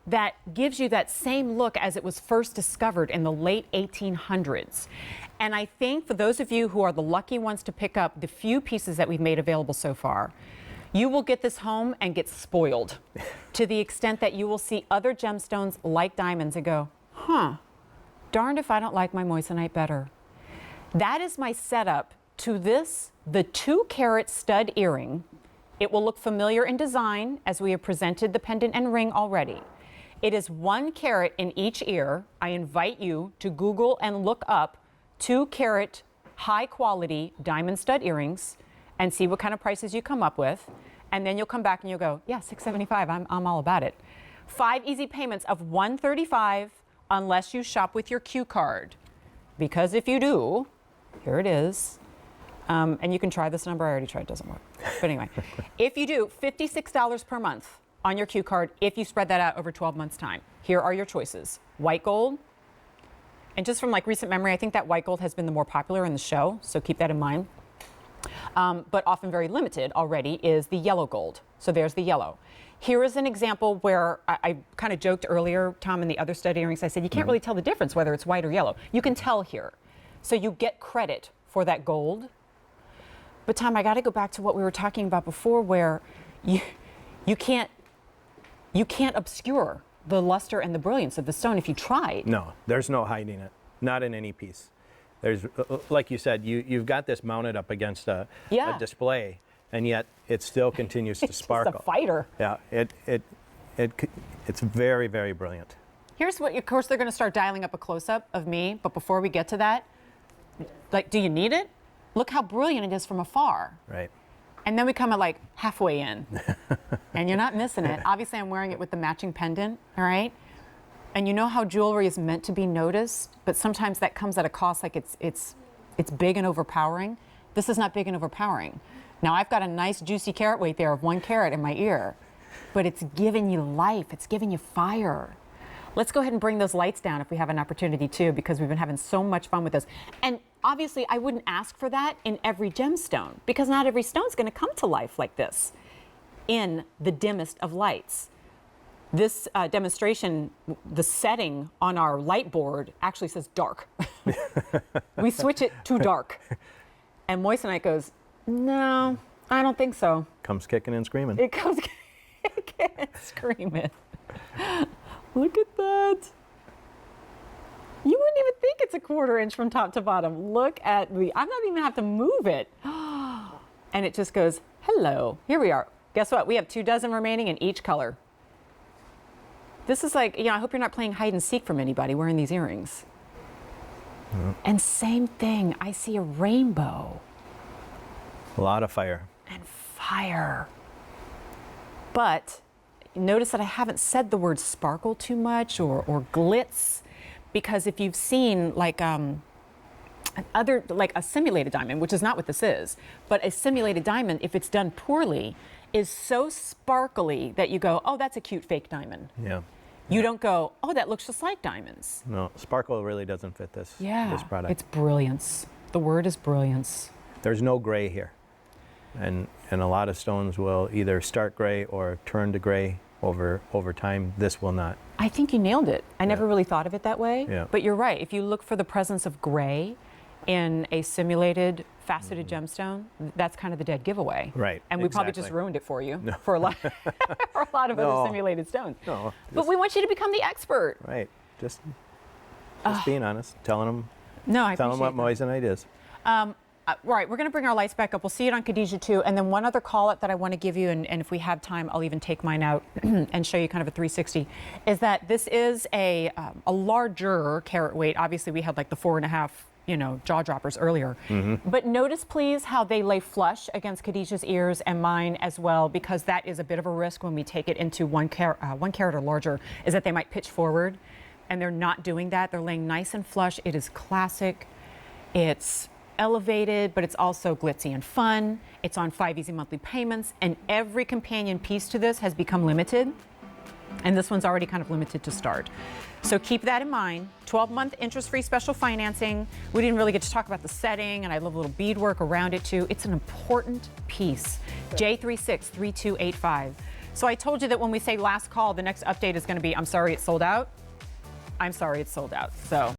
that gives you that same look as it was first discovered in the late 1800s. And I think for those of you who are the lucky ones to pick up the few pieces that we've made available so far, you will get this home and get spoiled to the extent that you will see other gemstones like diamonds and go, huh, darned if I don't like my moissanite better. That is my setup to this, the 2-carat stud earring. It will look familiar in design as we have presented the pendant and ring already. It is 1 carat in each ear. I invite you to Google and look up 2-carat high quality diamond stud earrings and see what kind of prices you come up with. And then you'll come back and you'll go, yeah, $675, I'm all about it. 5 easy payments of $135 unless you shop with your Q card. Because if you do, here it is. And you can try this number. I already tried, it doesn't work. But anyway, if you do $56 per month on your Q card, if you spread that out over 12 months time, here are your choices. White gold. And just from like recent memory, I think that white gold has been the more popular in the show. So keep that in mind. But often very limited already is the yellow gold. So there's the yellow. Here is an example where I kind of joked earlier, Tom, in the other stud earrings, I said, you can't really tell the difference whether it's white or yellow. You can tell here. So you get credit for that gold. But Tom, I got to go back to what we were talking about before, where you can't obscure the luster and the brilliance of the stone if you tried. No, there's no hiding it. Not in any piece. There's, like you said, you've got this mounted up against a display, and yet it still continues to sparkle. It's a fighter. Yeah, it's very, very brilliant. Here's what, of course, they're going to start dialing up a close-up of me, but before we get to that, like, do you need it? Look how brilliant it is from afar. Right. And then we come at like halfway in, and you're not missing it. Obviously, I'm wearing it with the matching pendant, all right? And you know how jewelry is meant to be noticed, but sometimes that comes at a cost, like it's big and overpowering. This is not big and overpowering. Now, I've got a nice juicy carat weight there of 1 carat in my ear, but it's giving you life, it's giving you fire. Let's go ahead and bring those lights down if we have an opportunity too, because we've been having so much fun with this. And obviously, I wouldn't ask for that in every gemstone, because not every stone is going to come to life like this in the dimmest of lights. This demonstration, the setting on our light board actually says dark. We switch it to dark. And Moissanite goes, no, I don't think so. Comes kicking and screaming. It comes kicking and screaming. Look at that. You wouldn't even think it's a 1/4 inch from top to bottom. Look at the, I'm not even have to move it. And it just goes, hello. Here we are. Guess what? We have 2 dozen remaining in each color. This is like, I hope you're not playing hide and seek from anybody wearing these earrings. And same thing, I see a rainbow. A lot of fire. And fire. But notice that I haven't said the word sparkle too much or glitz, because if you've seen like a simulated diamond, which is not what this is, but a simulated diamond, if it's done poorly, is so sparkly that you go, oh, that's a cute fake diamond. Yeah. You don't go, oh, that looks just like diamonds. No, sparkle really doesn't fit this product. It's brilliance. The word is brilliance. There's no gray here. And a lot of stones will either start gray or turn to gray over time. This will not. I think you nailed it. I never really thought of it that way. Yeah. But you're right. If you look for the presence of gray in a simulated faceted gemstone, that's kind of the dead giveaway. Right. And we probably just ruined it for you for a lot for a lot of other simulated stones. No. But we want you to become the expert. Right. Just being honest, telling them. No, I tell them what moissanite is. Right, we're going to bring our lights back up. We'll see it on Khadijah too. And then one other call-out that I want to give you, and if we have time, I'll even take mine out and show you kind of a 360, is that this is a larger carat weight. Obviously, we had like the 4.5, jaw droppers earlier. But notice, please, how they lay flush against Khadijah's ears and mine as well, because that is a bit of a risk when we take it into 1 carat or larger, is that they might pitch forward. And they're not doing that. They're laying nice and flush. It is classic. It's elevated, but it's also glitzy and fun. It's on 5 easy monthly payments, and every companion piece to this has become limited, and this one's already kind of limited to start. So keep that in mind. 12-month interest-free special financing. We didn't really get to talk about the setting, and I love a little beadwork around it too. It's an important piece. J363285. So I told you that when we say last call, the next update is going to be, I'm sorry it's sold out. I'm sorry it's sold out. So